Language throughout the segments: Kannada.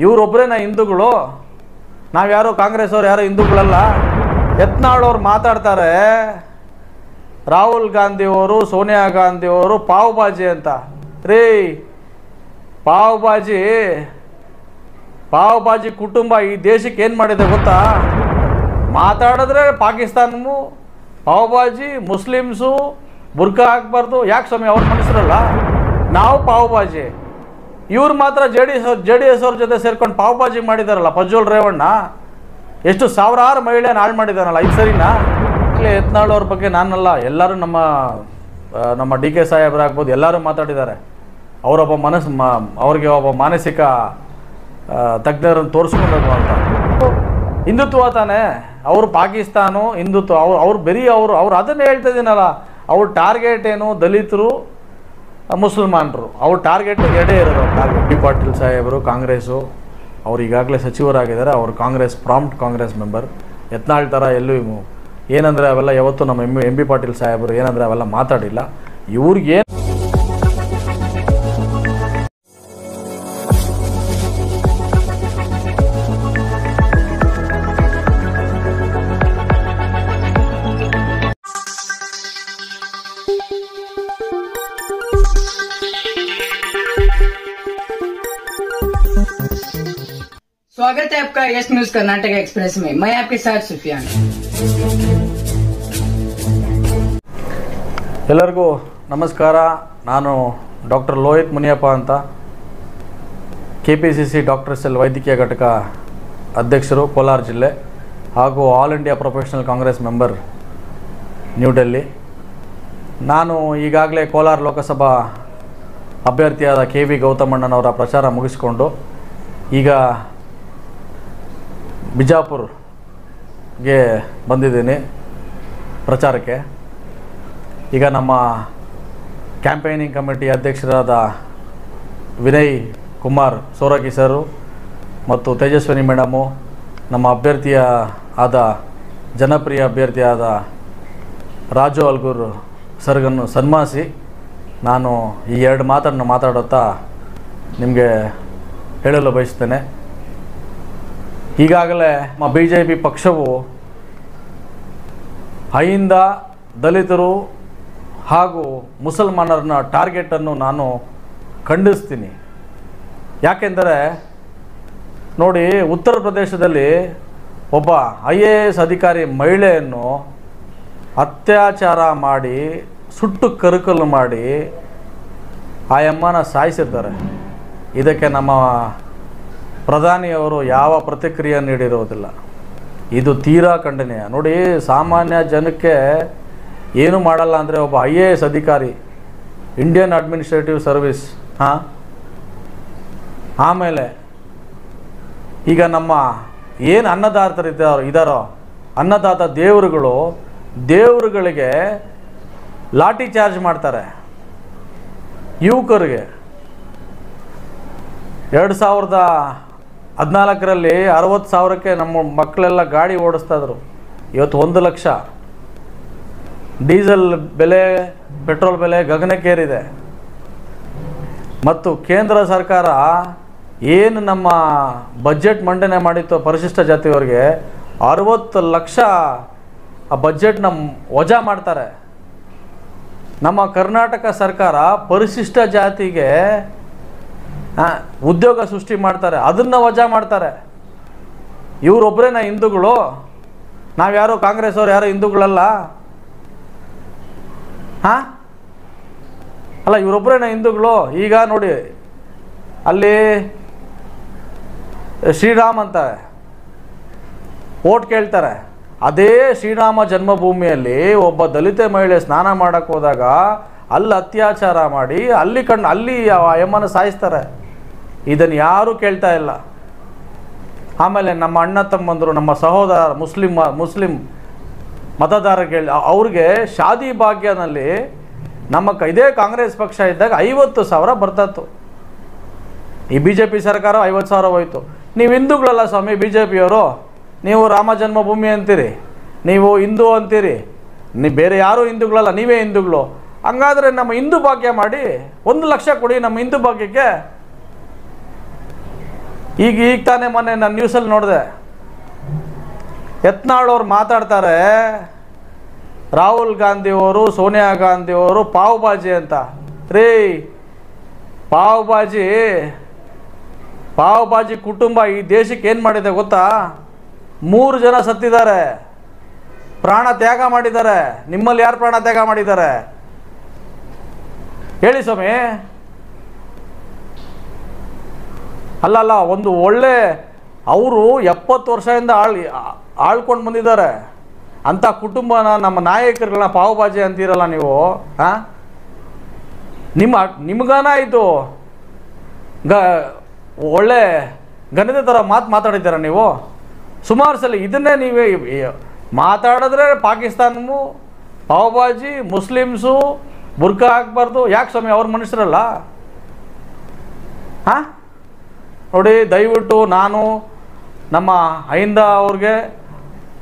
ಇವರೊಬ್ಬರೇನ ಹಿಂದೂಗಳು? ನಾವು ಯಾರು ಕಾಂಗ್ರೆಸ್ ಅವ್ರು ಯಾರು ಹಿಂದೂಗಳಲ್ಲ. ಯತ್ನಾಳವ್ರು ಮಾತಾಡ್ತಾರೆ, ರಾಹುಲ್ ಗಾಂಧಿಯವರು ಸೋನಿಯಾ ಗಾಂಧಿಯವರು ಪಾವ್ ಬಾಜಿ ಅಂತ. ರೀ, ಪಾವ್ ಬಾಜಿ ಕುಟುಂಬ ಈ ದೇಶಕ್ಕೆ ಏನು ಮಾಡಿದೆ ಗೊತ್ತಾ? ಮಾತಾಡಿದ್ರೆ ಪಾಕಿಸ್ತಾನವು ಪಾವ್ ಬಾಜಿ, ಮುಸ್ಲಿಮ್ಸು ಬುರ್ಕಾ ಹಾಕ್ಬಾರ್ದು. ಯಾಕೆ ಸ್ವಾಮಿ, ಅವ್ರ ಮನುಷ್ಯರಲ್ಲ, ನಾವು ಪಾವ್ ಬಾಜಿ. ಇವ್ರು ಮಾತ್ರ ಜೆ ಡಿ ಎಸ್ ಅವ್ರ ಜೊತೆ ಸೇರ್ಕೊಂಡು ಪಾವ್ ಬಾಜಿ ಮಾಡಿದಾರಲ್ಲ. ಪ್ರಜ್ವಲ್ ರೇವಣ್ಣ ಎಷ್ಟು ಸಾವಿರಾರು ಮಹಿಳೆಯನ್ನು ಹಾಳು ಮಾಡಿದಾರಲ್ಲ, ಇದು ಸರಿನಾ? ಯತ್ನಾಳ್ ಅವ್ರ ಬಗ್ಗೆ ನಾನಲ್ಲ, ಎಲ್ಲರೂ ನಮ್ಮ ಡಿ ಕೆ ಸಾಹೇಬ್ರಾಗ್ಬೋದು, ಎಲ್ಲರೂ ಮಾತಾಡಿದ್ದಾರೆ. ಅವರೊಬ್ಬ ಅವ್ರಿಗೆ ಒಬ್ಬ ಮಾನಸಿಕ ತಜ್ಞರನ್ನು ತೋರಿಸ್ಕೊಂಡದ್ದು ಅಂತ. ಹಿಂದುತ್ವ ತಾನೇ, ಅವರು ಪಾಕಿಸ್ತಾನ ಹಿಂದುತ್ವ, ಅವ್ರು ಬರೀ ಅವ್ರು ಅದನ್ನೇ ಹೇಳ್ತಾ ಇದ್ದೀನಲ್ಲ. ಅವ್ರ ಟಾರ್ಗೆಟ್ ಏನು? ದಲಿತರು, ಮುಸಲ್ಮಾನರು. ಅವ್ರ ಟಾರ್ಗೆಟ್ ಎರಡೇ ಇರೋದು. ಟಾರ್ಗೆಟ್ ಬಿ ಪಾಟೀಲ್ ಸಾಹೇಬರು ಕಾಂಗ್ರೆಸ್ಸು, ಅವ್ರು ಈಗಾಗಲೇ ಸಚಿವರಾಗಿದ್ದಾರೆ. ಅವರು ಪ್ರಾಂಪ್ಟ್ ಕಾಂಗ್ರೆಸ್ ಮೆಂಬರ್. ಯತ್ನಾಳ್ ಥರ ಎಲ್ಲೂ ಏನಂದರೆ ಅವೆಲ್ಲ ಯಾವತ್ತೂ ನಮ್ಮ ಎಂ ಬಿ ಪಾಟೀಲ್ ಸಾಹೇಬರು ಏನಂದರೆ ಅವೆಲ್ಲ ಮಾತಾಡಿಲ್ಲ. ಇವ್ರಿಗೆ स्वागत है आपका यस न्यूज कर्नाटक एक्सप्रेस में। मैं आपके साथ सुफियान। ಎಲ್ಲರಿಗೂ ನಮಸ್ಕಾರ. ನಾನು ಡಾಕ್ಟರ್ ಲೋಹಿತ್ ಮುನಿಯಪ್ಪ ಅಂತ, KPCC ಡಾಕ್ಟರ್ ಸೆಲ್ ವೈದ್ಯಕೀಯ ಘಟಕ ಅಧ್ಯಕ್ಷರು, ಕೋಲಾರ ಜಿಲ್ಲೆ, ಹಾಗೂ all India professional Congress member, new Delhi. ನಾನು ಈಗಾಗಲೇ ಕೋಲಾರ ಲೋಕಸಭಾ ಅಭ್ಯರ್ಥಿಯಾದ KV ಗೌತಮಣ್ಣನವರ ಪ್ರಚಾರ ಮುಗಿಸಿಕೊಂಡು ಈಗ ಬಿಜಾಪುರ್ಗೆ ಬಂದಿದ್ದೀನಿ ಪ್ರಚಾರಕ್ಕೆ. ಈಗ ನಮ್ಮ ಕ್ಯಾಂಪೇನಿಂಗ್ ಕಮಿಟಿ ಅಧ್ಯಕ್ಷರಾದ ವಿನಯ್ ಕುಮಾರ್ ಸೋರಗಿ ಸರು ಮತ್ತು ತೇಜಸ್ವಿನಿ ಮೇಡಮು, ನಮ್ಮ ಜನಪ್ರಿಯ ಅಭ್ಯರ್ಥಿಯಾದ ರಾಜು ಅಲ್ಗೂರ್ ಸರ್ಗನ್ನು ಸನ್ಮಾನಿಸಿ ನಾನು ಈ ಎರಡು ಮಾತನ್ನು ಮಾತಾಡುತ್ತಾ ನಿಮಗೆ ಹೇಳಲು ಬಯಸ್ತೇನೆ. ಈಗಾಗಲೇ ನಮ್ಮ BJP ಪಕ್ಷವು ಅಹಿಂದ, ದಲಿತರು ಹಾಗೂ ಮುಸಲ್ಮಾನರನ್ನ ಟಾರ್ಗೆಟನ್ನು ನಾನು ಖಂಡಿಸ್ತೀನಿ. ಯಾಕೆಂದರೆ ನೋಡಿ, ಉತ್ತರ ಪ್ರದೇಶದಲ್ಲಿ ಒಬ್ಬ IAS ಅಧಿಕಾರಿ ಮಹಿಳೆಯನ್ನು ಅತ್ಯಾಚಾರ ಮಾಡಿ ಸುಟ್ಟು ಕರಕಲು ಮಾಡಿ ಆ ಅಮ್ಮನ ಸಾಯಿಸಿರ್ತಾರೆ. ಇದಕ್ಕೆ ನಮ್ಮ ಪ್ರಧಾನಿಯವರು ಯಾವ ಪ್ರತಿಕ್ರಿಯೆ ನೀಡಿರುವುದಿಲ್ಲ. ಇದು ತೀರಾ ಖಂಡನೀಯ. ನೋಡಿ, ಸಾಮಾನ್ಯ ಜನಕ್ಕೆ ಏನು ಮಾಡಲ್ಲ ಅಂದರೆ ಒಬ್ಬ IAS ಅಧಿಕಾರಿ, ಇಂಡಿಯನ್ ಅಡ್ಮಿನಿಸ್ಟ್ರೇಟಿವ್ ಸರ್ವಿಸ್, ಆಮೇಲೆ ಈಗ ನಮ್ಮ ಏನು ಇದ್ದಾರೋ ಅನ್ನದಾತ ದೇವರುಗಳಿಗೆ ಲಾಠಿ ಚಾರ್ಜ್ ಮಾಡ್ತಾರೆ. ಯುವಕರಿಗೆ 2014ರಲ್ಲಿ 60,000ಕ್ಕೆ ನಮ್ಮ ಮಕ್ಕಳೆಲ್ಲ ಗಾಡಿ ಓಡಿಸ್ತಾಯಿದ್ರು. ಇವತ್ತು 1 ಲಕ್ಷ. ಡೀಸೆಲ್ ಬೆಲೆ, ಪೆಟ್ರೋಲ್ ಬೆಲೆ ಗಗನಕ್ಕೇರಿದೆ. ಮತ್ತು ಕೇಂದ್ರ ಸರ್ಕಾರ ಏನು ನಮ್ಮ ಬಜೆಟ್ ಮಂಡನೆ ಮಾಡಿತ್ತು ಪರಿಶಿಷ್ಟ ಜಾತಿಯವರಿಗೆ, 60 ಲಕ್ಷ ಆ ಬಜೆಟ್ನ ವಜಾ ಮಾಡ್ತಾರೆ. ನಮ್ಮ ಕರ್ನಾಟಕ ಸರ್ಕಾರ ಪರಿಶಿಷ್ಟ ಜಾತಿಗೆ ಉದ್ಯೋಗ ಸೃಷ್ಟಿ ಮಾಡ್ತಾರೆ, ಅದನ್ನು ವಜಾ ಮಾಡ್ತಾರೆ. ಇವರೊಬ್ಬರೇನ ಹಿಂದೂಗಳು? ನಾವು ಯಾರು ಕಾಂಗ್ರೆಸ್ ಅವ್ರು ಯಾರು ಹಿಂದೂಗಳಲ್ಲ. ಅಲ್ಲ, ಇವರೊಬ್ಬರೇನ ಹಿಂದೂಗಳು? ಈಗ ನೋಡಿ, ಅಲ್ಲಿ ಶ್ರೀರಾಮ್ ಅಂತ ಓಟ್ ಕೇಳ್ತಾರೆ. ಅದೇ ಶ್ರೀರಾಮ ಜನ್ಮಭೂಮಿಯಲ್ಲಿ ಒಬ್ಬ ದಲಿತ ಮಹಿಳೆ ಸ್ನಾನ ಮಾಡೋಕ್ಕೆ ಹೋದಾಗ ಅಲ್ಲಿ ಅತ್ಯಾಚಾರ ಮಾಡಿ ಅಲ್ಲಿ ಯಮ್ಮನ ಸಾಯಿಸ್ತಾರೆ. ಇದನ್ನು ಯಾರೂ ಕೇಳ್ತಾ ಇಲ್ಲ. ಆಮೇಲೆ ನಮ್ಮ ಅಣ್ಣ ತಮ್ಮಂದರು, ನಮ್ಮ ಸಹೋದರ ಮುಸ್ಲಿಂ ಮತದಾರರಿಗೆ ಅವ್ರಿಗೆ ಶಾದಿ ಭಾಗ್ಯನಲ್ಲಿ ಇದೇ ಕಾಂಗ್ರೆಸ್ ಪಕ್ಷ ಇದ್ದಾಗ 50,000 ಬರ್ತಾಯಿತ್ತು. ಈ BJP ಸರ್ಕಾರ 50,000 ಹೋಯ್ತು. ನೀವು ಹಿಂದೂಗಳಲ್ಲ ಸ್ವಾಮಿ BJPಯವರು, ನೀವು ರಾಮ ಜನ್ಮಭೂಮಿ ಅಂತೀರಿ, ನೀವು ಹಿಂದೂ ಅಂತೀರಿ, ನೀವು ಬೇರೆ ಯಾರೂ ಹಿಂದೂಗಳಲ್ಲ, ನೀವೇ ಹಿಂದೂಗಳು. ಹಂಗಾದರೆ ನಮ್ಮ ಹಿಂದೂ ಭಾಗ್ಯ ಮಾಡಿ 1 ಲಕ್ಷ ಕೊಡಿ ನಮ್ಮ ಹಿಂದೂ ಭಾಗ್ಯಕ್ಕೆ. ಈಗ ತಾನೇ ಮೊನ್ನೆ ನಾನು ನ್ಯೂಸಲ್ಲಿ ನೋಡಿದೆ, ಯತ್ನಾಳ್ ಅವ್ರು ಮಾತಾಡ್ತಾರೆ, ರಾಹುಲ್ ಗಾಂಧಿಯವರು ಸೋನಿಯಾ ಗಾಂಧಿಯವರು ಪಾವ್ ಬಾಜಿ ಅಂತ. ರೀ, ಪಾವ್ ಬಾಜಿ ಕುಟುಂಬ ಈ ದೇಶಕ್ಕೆ ಏನು ಮಾಡಿದೆ ಗೊತ್ತಾ? 3 ಜನ ಸತ್ತಿದ್ದಾರೆ, ಪ್ರಾಣ ತ್ಯಾಗ ಮಾಡಿದ್ದಾರೆ. ನಿಮ್ಮಲ್ಲಿ ಯಾರು ಪ್ರಾಣ ತ್ಯಾಗ ಮಾಡಿದ್ದಾರೆ ಹೇಳಿ ಸ್ವಾಮಿ? ಅಲ್ಲಲ್ಲ, ಒಂದು ಒಳ್ಳೆ ಅವರು 70 ವರ್ಷದಿಂದ ಆಳ್ಕೊಂಡು ಬಂದಿದ್ದಾರೆ ಅಂಥ ಕುಟುಂಬನ, ನಮ್ಮ ನಾಯಕರುಗಳನ್ನ ಪಾವ್ ಬಾಜಿ ಅಂತೀರಲ್ಲ ನೀವು. ಹಾಂ, ನಿಮ್ಗಾನ ಇದು ಒಳ್ಳೆ ಗಣಿತ ಥರ ಮಾತಾಡಿದ್ದೀರ ನೀವು ಸುಮಾರು ಸಲ. ಇದನ್ನೇ ನೀವೇ ಮಾತಾಡಿದ್ರೆ ಪಾಕಿಸ್ತಾನವು ಪಾವ್ ಬಾಜಿ, ಮುಸ್ಲಿಮ್ಸು ಬುರ್ಕಾ ಹಾಕ್ಬಾರ್ದು. ಯಾಕೆ ಸ್ವಾಮಿ, ಅವ್ರ ಮನುಷ್ಯರಲ್ಲ? ಹಾಂ, ನೋಡಿ, ದಯವಿಟ್ಟು ನಾನು ನಮ್ಮ ಅಹಿಂದ ಅವ್ರಿಗೆ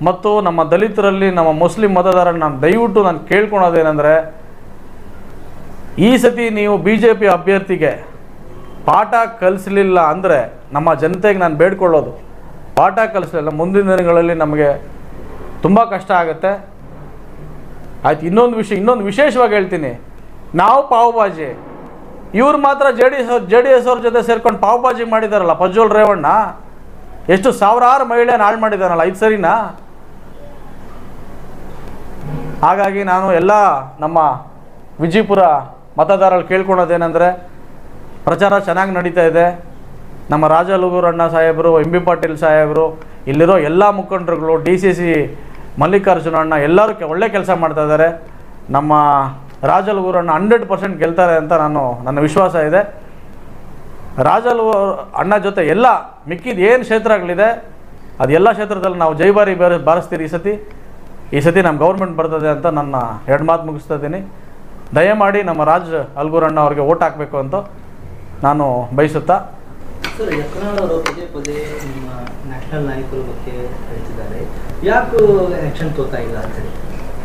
ಮತ್ತು ನಮ್ಮ ದಲಿತರಲ್ಲಿ, ನಮ್ಮ ಮುಸ್ಲಿಂ ಮತದಾರರು ದಯವಿಟ್ಟು ನಾನು ಕೇಳ್ಕೊಳೋದೇನೆಂದರೆ, ಈ ಸತಿ ನೀವು BJP ಅಭ್ಯರ್ಥಿಗೆ ಪಾಠ ಕಲಿಸಲಿಲ್ಲ ಅಂದರೆ, ನಮ್ಮ ಜನತೆಗೆ ನಾನು ಬೇಡ್ಕೊಳ್ಳೋದು, ಪಾಠ ಕಲಿಸಲಿಲ್ಲ ಮುಂದಿನ ದಿನಗಳಲ್ಲಿ ನಮಗೆ ತುಂಬ ಕಷ್ಟ ಆಗುತ್ತೆ. ಆಯ್ತು, ಇನ್ನೊಂದು ವಿಶೇಷವಾಗಿ ಹೇಳ್ತೀನಿ, ನಾವು ಪಾವ್ ಬಾಜಿ, ಇವ್ರು ಮಾತ್ರ ಜೆ ಡಿ ಎಸ್ ಅವ್ರ ಜೊತೆ ಸೇರ್ಕೊಂಡು ಪಾವ್ ಬಾಜಿ ಮಾಡಿದಾರಲ್ಲ. ಪ್ರಜ್ವಲ್ ರೇವಣ್ಣ ಎಷ್ಟು ಸಾವಿರಾರು ಮಹಿಳೆಯನ್ನು ಹಾಳು ಮಾಡಿದಾರಲ್ಲ, ಇದು ಸರಿನಾ? ಹಾಗಾಗಿ ನಾನು ಎಲ್ಲ ನಮ್ಮ ವಿಜಯಪುರ ಮತದಾರರು ಕೇಳ್ಕೊಳೋದೇನೆಂದರೆ, ಪ್ರಚಾರ ಚೆನ್ನಾಗಿ ನಡೀತಾ ಇದೆ. ನಮ್ಮ ರಾಜಲುಗೂರು ಅಣ್ಣ ಸಾಹೇಬರು, MB ಪಾಟೀಲ್ ಸಾಹೇಬರು, ಇಲ್ಲಿರೋ ಎಲ್ಲ ಮುಖಂಡರುಗಳು, DCC ಮಲ್ಲಿಕಾರ್ಜುನ ಅಣ್ಣ ಎಲ್ಲರೂ ಒಳ್ಳೆ ಕೆಲಸ ಮಾಡ್ತಾ ಇದ್ದಾರೆ. ನಮ್ಮ ರಾಜಲುಗೂರು ಅಣ್ಣ 100% ಗೆಲ್ತಾರೆ ಅಂತ ನನ್ನ ವಿಶ್ವಾಸ ಇದೆ. ರಾಜಲುಗೂರು ಅಣ್ಣ ಜೊತೆ ಎಲ್ಲ ಮಿಕ್ಕಿದ ಏನು ಕ್ಷೇತ್ರಗಳಿದೆ ಅದೆಲ್ಲ ಕ್ಷೇತ್ರದಲ್ಲಿ ನಾವು ಜೈಬಾರಿ ಬಾರಿಸ್ತೀರಿ. ಈ ಸತಿ ನಮ್ಮ ಗೌರ್ಮೆಂಟ್ ಬರ್ತದೆ ಅಂತ ನನ್ನ 2 ಮಾತು ಮುಗಿಸ್ತಾ ಇದ್ದೀನಿ. ದಯಮಾಡಿ ನಮ್ಮ ರಾಜಲುಗೂರು ಅವ್ರಿಗೆ ಓಟ್ ಹಾಕಬೇಕು ಅಂತ ನಾನು ಬಯಸುತ್ತಾ. ಸರ್, ಯತ್ನಾಳ್ ಅವರು ಪದೇ ನಿಮ್ಮ ನ್ಯಾಷನಲ್ ನಾಯಕರ ಬಗ್ಗೆ ಹೇಳ್ತಿದ್ದಾರೆ, ಯಾಕೆ ಆ್ಯಕ್ಷನ್ ತೋತಾ ಇಲ್ಲ ಅಂತ ಹೇಳಿ?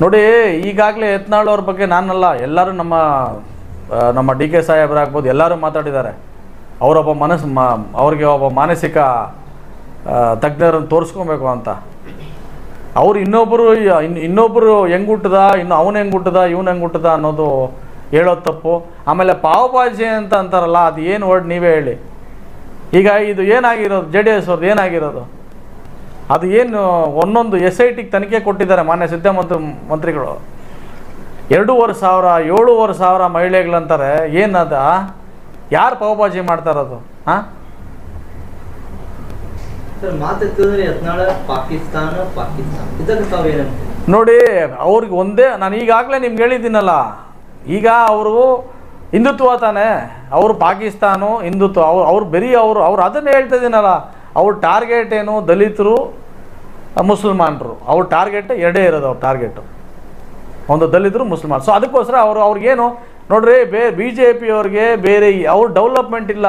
ನೋಡಿ, ಈಗಾಗಲೇ ಯತ್ನಾಳ್ ಅವ್ರ ಬಗ್ಗೆ ನಾನಲ್ಲ, ಎಲ್ಲರೂ ನಮ್ಮ DK ಸಾಹೇಬರಾಗ್ಬೋದು, ಎಲ್ಲರೂ ಮಾತಾಡಿದ್ದಾರೆ. ಅವ್ರಿಗೆ ಒಬ್ಬ ಮಾನಸಿಕ ತಜ್ಞರನ್ನು ತೋರಿಸ್ಕೊಬೇಕು ಅಂತ. ಅವ್ರು ಇನ್ನೊಬ್ಬರು ಹೆಂಗೆ ಹುಟ್ಟದ, ಅವನು ಹೆಂಗೆ ಹುಟ್ಟದ, ಇವನು ಹೆಂಗೆ ಹುಟ್ಟದ ಅನ್ನೋದು ಹೇಳೋದು ತಪ್ಪು. ಆಮೇಲೆ ಪಾವ್ ಬಾಜಿ ಅಂತ ಅಂತಾರಲ್ಲ, ಅದು ಏನು ವರ್ಡ್ ನೀವೇ ಹೇಳಿ. ಈಗ ಇದು ಏನಾಗಿರೋದು, JDS ಅವ್ರದ್ದು ಏನಾಗಿರೋದು, ಅದು ಏನು ಒಂದೊಂದು SITಗೆ ತನಿಖೆ ಕೊಟ್ಟಿದ್ದಾರೆ ಮಾನ್ಯ ಮಂತ್ರಿಗಳು. 2,500 7,500 ಮಹಿಳೆಗಳಂತಾರೆ. ಏನದ, ಯಾರು ಪಾವ್ ಬಾಜಿ ಮಾಡ್ತಾ ಇರೋದು? ಹಾಂ ಸರ್, ಮಾತಾಡ್ತಿದ್ರೆ ಯತ್ನಾಳ ಪಾಕಿಸ್ತಾನ ಇದಕ್ಕೆ ತಾವು ಏನಂತ ನೋಡಿ, ಅವ್ರಿಗೆ ಒಂದೇ, ನಾನು ಈಗಾಗಲೇ ನಿಮ್ಗೆ ಹೇಳಿದ್ದೀನಲ್ಲ, ಈಗ ಅವರು ಹಿಂದುತ್ವ ತಾನೆ, ಅವರು ಪಾಕಿಸ್ತಾನ ಹಿಂದುತ್ವ, ಅವ್ರು ಬರೀ ಅವ್ರು ಅದನ್ನೇ ಹೇಳ್ತಾ ಇದ್ದೀನಲ್ಲ. ಅವ್ರ ಟಾರ್ಗೆಟ್ ಏನು, ದಲಿತರು ಮುಸಲ್ಮಾನರು. ಅವ್ರ ಟಾರ್ಗೆಟ್ ಎರಡೇ ಇರೋದು. ಅವ್ರ ಟಾರ್ಗೆಟು ಒಂದು ದಲಿತರು ಮುಸಲ್ಮಾನ್. ಸೊ ಅದಕ್ಕೋಸ್ಕರ ಅವ್ರಿಗೇನು ನೋಡ್ರಿ, BJP ಅವ್ರಿಗೆ ಬೇರೆ ಅವ್ರ ಡೆವಲಪ್ಮೆಂಟ್ ಇಲ್ಲ,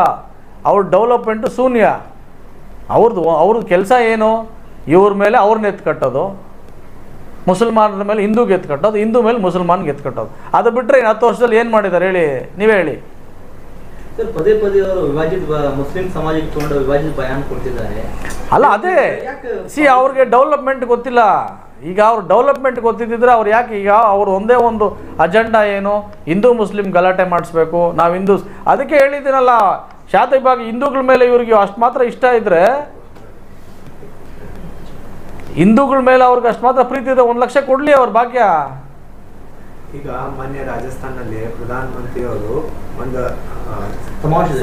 ಅವ್ರ ಡೆವಲಪ್ಮೆಂಟು ಶೂನ್ಯ. ಅವ್ರದ್ದು ಕೆಲಸ ಏನು, ಇವ್ರ ಮೇಲೆ ಅವ್ರನ್ನ ಎತ್ಕಟ್ಟೋದು, ಮುಸಲ್ಮಾನರ ಮೇಲೆ ಹಿಂದೂಗೆ ಎತ್ಕಟ್ಟೋದು, ಹಿಂದೂ ಮೇಲೆ ಮುಸಲ್ಮಾನ್ಗೆ ಎತ್ಕಟ್ಟೋದು. ಅದು ಬಿಟ್ಟರೆ 10 ವರ್ಷದಲ್ಲಿ ಏನು ಮಾಡಿದ್ದಾರೆ ಹೇಳಿ, ನೀವೇ ಹೇಳಿ. ಸರ್, ಪದೇ ಅವರು ವಿಭಾಜಿತ ಮುಸ್ಲಿಂ ಸಮಾಜಕ್ಕೆ ತಗೊಂಡು ವಿಭಾಜಿತ ಬಯಾನ್ ಕೊಡ್ತಿದ್ದಾರೆ. ಅಲ್ಲ, ಅದೇ ಅವ್ರಿಗೆ ಡೆವಲಪ್ಮೆಂಟ್ ಗೊತ್ತಿಲ್ಲ. ಈಗ ಅವ್ರು ಡೆವಲಪ್ಮೆಂಟ್ ಗೊತ್ತಿದ್ದಿದ್ರೆ ಅವ್ರು ಯಾಕೆ, ಈಗ ಅವ್ರು ಒಂದೇ ಒಂದು ಅಜೆಂಡಾ ಏನು, ಹಿಂದೂ ಮುಸ್ಲಿಂ ಗಲಾಟೆ ಮಾಡಿಸ್ಬೇಕು, ನಾವು ಹಿಂದೂಸ್. ಅದಕ್ಕೆ ಹೇಳಿದ್ದೀನಲ್ಲ, ಶಾತಿಬಾಗ್ ಹಿಂದೂಗಳ ಮೇಲೆ ಇವ್ರಿಗೆ ಅಷ್ಟು ಮಾತ್ರ ಇಷ್ಟ ಇದ್ರೆ, ಹಿಂದೂಗಳ ಮೇಲೆ ಅವ್ರಿಗೆ ಅಷ್ಟು ಮಾತ್ರ ಪ್ರೀತಿ ಇದೆ, 1 ಲಕ್ಷ ಕೊಡ್ಲಿ ಅವ್ರ ಭಾಗ್ಯ. ಈಗ ಮೊನ್ನೆ ರಾಜಸ್ಥಾನದಲ್ಲಿ ಪ್ರಧಾನಮಂತ್ರಿಯವರು ಒಂದು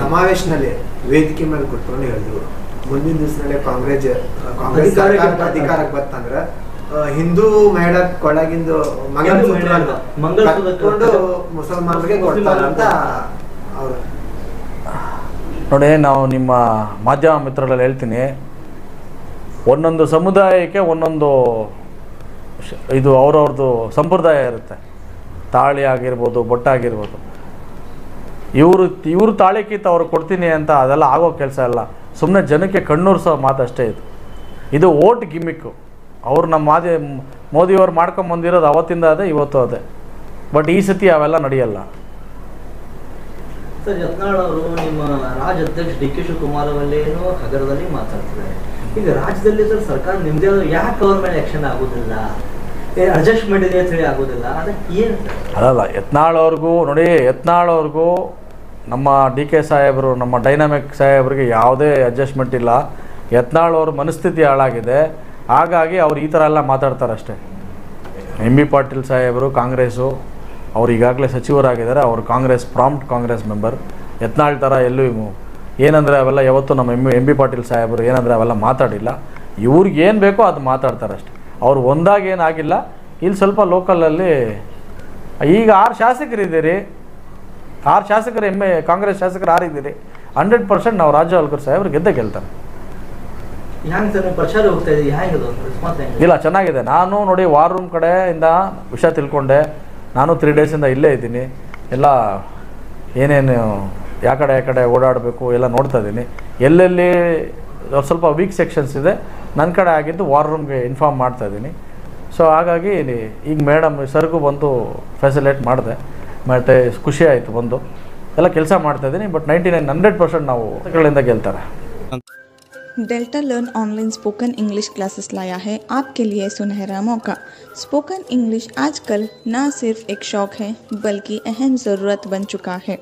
ಸಮಾವೇಶದಲ್ಲಿ ವೇದಿಕೆ ಮೇಲೆ ಕೂತ್ಕೊಂಡು ಹೇಳಿದ್ರು, ಮುಂದಿನ ದಿವಸದಲ್ಲಿ ಕಾಂಗ್ರೆಸ್ ಅಧಿಕಾರಕ್ಕೆ ಬರ್ತಂದ್ರೆ ಹಿಂದೂ ಮಹಿಳಾ ಕೊಳಗಿಂದು ಮಂಗಳಸೂತ್ರ ಮುಸಲ್ಮಾನರಿಗೆ ಕೊಡ್ತಾರೆ ಅಂತ ಅವರು. ನೋಡಿ, ನಾವು ನಿಮ್ಮ ಮಾಧ್ಯಮ ಮಿತ್ರರಲ್ಲಿ ಹೇಳ್ತೀನಿ, ಒಂದೊಂದು ಸಮುದಾಯಕ್ಕೆ ಒಂದೊಂದು ಇದು ಅವ್ರವ್ರದ್ದು ಸಂಪ್ರದಾಯ ಇರುತ್ತೆ. ತಾಳಿ ಆಗಿರ್ಬೋದು, ಬೊಟ್ಟಾಗಿರ್ಬೋದು. ಇವರು ತಾಳಿ ಕಿತ್ತು ಅವ್ರು ಕೊಡ್ತೀನಿ ಅಂತ ಅದೆಲ್ಲ ಆಗೋ ಕೆಲಸ ಅಲ್ಲ. ಸುಮ್ಮನೆ ಜನಕ್ಕೆ ಕಣ್ಣೂರಿಸೋ ಮಾತಷ್ಟೇ ಇದು ಓಟ್ ಗಿಮ್ಮಿಕ್ಕು. ಅವ್ರು ನಮ್ಮ ಮೋದಿಯವ್ರು ಮಾಡ್ಕೊಂಬಂದಿರೋದು ಅವತ್ತಿಂದ ಅದೇ, ಇವತ್ತು ಅದೇ. ಬಟ್ ಈ ಸತಿ ಅವೆಲ್ಲ ನಡೆಯಲ್ಲ. ಸರ್, ಯತ್ನಾಳ್ ಅವರು ನಿಮ್ಮ ರಾಜ್ಯ ಅಧ್ಯಕ್ಷ ಡಿ ಕೆ ಶಿವಕುಮಾರ್ ಅವಲ್ಲೇನೋ ಹಗರದಲ್ಲಿ ಮಾತಾಡ್ತಿದ್ದಾರೆ. ಈಗ ರಾಜ್ಯದಲ್ಲಿ ಸರ್ ಸರ್ಕಾರ ನಿಮ್ದೇ ಯಾಕೆ ಅವ್ರ ಮೇಲೆ ಆಕ್ಷನ್ ಆಗೋದಿಲ್ಲ, ಅಡ್ಜಸ್ಟ್ಮೆಂಟ್ ಇದೆ ಅಂತ ಹೇಳಿ ಆಗೋದಿಲ್ಲ, ಅದಕ್ಕೆ ಏನು? ಅಲ್ಲಲ್ಲ, ಯತ್ನಾಳ್ ಅವ್ರಿಗೂ ನೋಡಿ, ಯತ್ನಾಳ್ ಅವ್ರಿಗೂ ನಮ್ಮ ಡಿ ಕೆ ಸಾಹೇಬರು, ನಮ್ಮ ಡೈನಾಮಿಕ್ ಸಾಹೇಬ್ರಿಗೆ ಯಾವುದೇ ಅಡ್ಜಸ್ಟ್ಮೆಂಟ್ ಇಲ್ಲ. ಯತ್ನಾಳ್ ಅವ್ರ ಮನಸ್ಥಿತಿ ಹಾಳಾಗಿದೆ, ಹಾಗಾಗಿ ಅವ್ರು ಈ ಥರ ಎಲ್ಲ ಮಾತಾಡ್ತಾರೆ ಅಷ್ಟೇ. ಎಂ ಬಿ ಪಾಟೀಲ್ ಸಾಹೇಬರು ಕಾಂಗ್ರೆಸ್ಸು, ಅವ್ರು ಈಗಾಗಲೇ ಸಚಿವರಾಗಿದ್ದಾರೆ, ಅವರು ಪ್ರಾಂಪ್ಟ್ ಕಾಂಗ್ರೆಸ್ ಮೆಂಬರ್. ಯತ್ನಾಳ್ ಥರ ಎಲ್ಲೂ ಏನಂದರೆ ಅವೆಲ್ಲ ಯಾವತ್ತೂ ನಮ್ಮ ಎಂ ಬಿ ಪಾಟೀಲ್ ಸಾಹೇಬರು ಏನಂದರೆ ಅವೆಲ್ಲ ಮಾತಾಡಿಲ್ಲ. ಇವ್ರಿಗೆ ಏನು ಬೇಕೋ ಅದು ಮಾತಾಡ್ತಾರೆ ಅಷ್ಟೆ. ಅವ್ರು ಒಂದಾಗಿ ಏನಾಗಿಲ್ಲ. ಇಲ್ಲಿ ಸ್ವಲ್ಪ ಲೋಕಲಲ್ಲಿ ಈಗ 6 ಶಾಸಕರಿದ್ದೀರಿ, 6 ಶಾಸಕರು ಕಾಂಗ್ರೆಸ್ ಶಾಸಕರು 6 ಇದ್ದೀರಿ. 100% ನಾವು ರಾಜ್ಯಪಾಲಕರು ಸಾಹೇಬ್ರು ಗೆಲ್ತಾರೆ. ಹ್ಯಾಂಗೆ ಸರ್ ಪ್ರಚಾರ ಹೋಗ್ತಾ ಇದೆ, ಹ್ಯಾಂಗೆ ರೆಸ್ಪಾನ್ಸ್? ಇಲ್ಲ, ಚೆನ್ನಾಗಿದೆ. ನಾನು ನೋಡಿ ವಾರ್ ರೂಮ್ ಕಡೆಯಿಂದ ವಿಷಯ ತಿಳ್ಕೊಂಡೆ. ನಾನು 3 ಡೇಸಿಂದ ಇಲ್ಲೇ ಇದ್ದೀನಿ. ಎಲ್ಲ ಏನೇನು ಯಾಕಡೆ ಓಡಾಡಬೇಕು ಎಲ್ಲ ನೋಡ್ತಾ ಇದ್ದೀನಿ. ಎಲ್ಲೆಲ್ಲಿ ಸ್ವಲ್ಪ ವೀಕ್ ಸೆಕ್ಷನ್ಸ್ ಇದೆ ನನ್ನ ಕಡೆ ಆಗಿದ್ದು ವಾರ್ ರೂಮ್ಗೆ ಇನ್ಫಾರ್ಮ್ ಮಾಡ್ತಾ ಇದ್ದೀನಿ. ಸೊ ಹಾಗಾಗಿ ಈಗ ಮೇಡಮ್ ಸರ್ಗೂ ಬಂದು ಫೆಸಿಲೇಟ್ ಮಾಡಿದೆ, ಮತ್ತು ಖುಷಿ ಆಯಿತು, ಬಂದು ಎಲ್ಲ ಕೆಲಸ ಮಾಡ್ತಾಯಿದ್ದೀನಿ. ಬಟ್ 99-100% ನಾವು ಗಳಿಂದ ಗೆಲ್ತಾರೆ. Delta learn online spoken English classes लाया है आपके लिए सुनहरा मौका। स्पोकन इंग्लिश आजकल न सिर्फ एक शौक है बल्कि अहम ज़रूरत बन चुका है।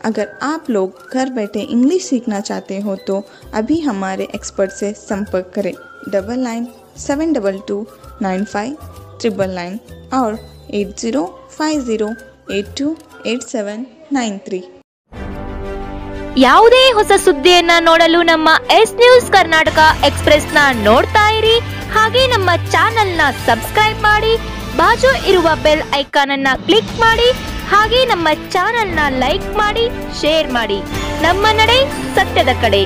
अगर आप लोग घर बैठे इंग्लिश सीखना चाहते हो तो अभी हमारे एक्सपर्ट से संपर्क करें 9972295999 और 8050828793। ಯಾವುದೇ ಹೊಸ ಸುದ್ದಿಯನ್ನ ನೋಡಲು ನಮ್ಮ ಎಸ್ ನ್ಯೂಸ್ ಕರ್ನಾಟಕ ಎಕ್ಸ್ಪ್ರೆಸ್ ನ ನೋಡ್ತಾ ಇರಿ. ಹಾಗೆ ನಮ್ಮ ಚಾನೆಲ್ ನ ಸಬ್ಸ್ಕ್ರೈಬ್ ಮಾಡಿ, ಬಾಜು ಇರುವ ಬೆಲ್ ಐಕಾನ್ ಅನ್ನ ಕ್ಲಿಕ್ ಮಾಡಿ. ಹಾಗೆ ನಮ್ಮ ಚಾನೆಲ್ ನ ಲೈಕ್ ಮಾಡಿ, ಶೇರ್ ಮಾಡಿ. ನಮ್ಮ ನಡೆ ಸತ್ಯದ ಕಡೆ.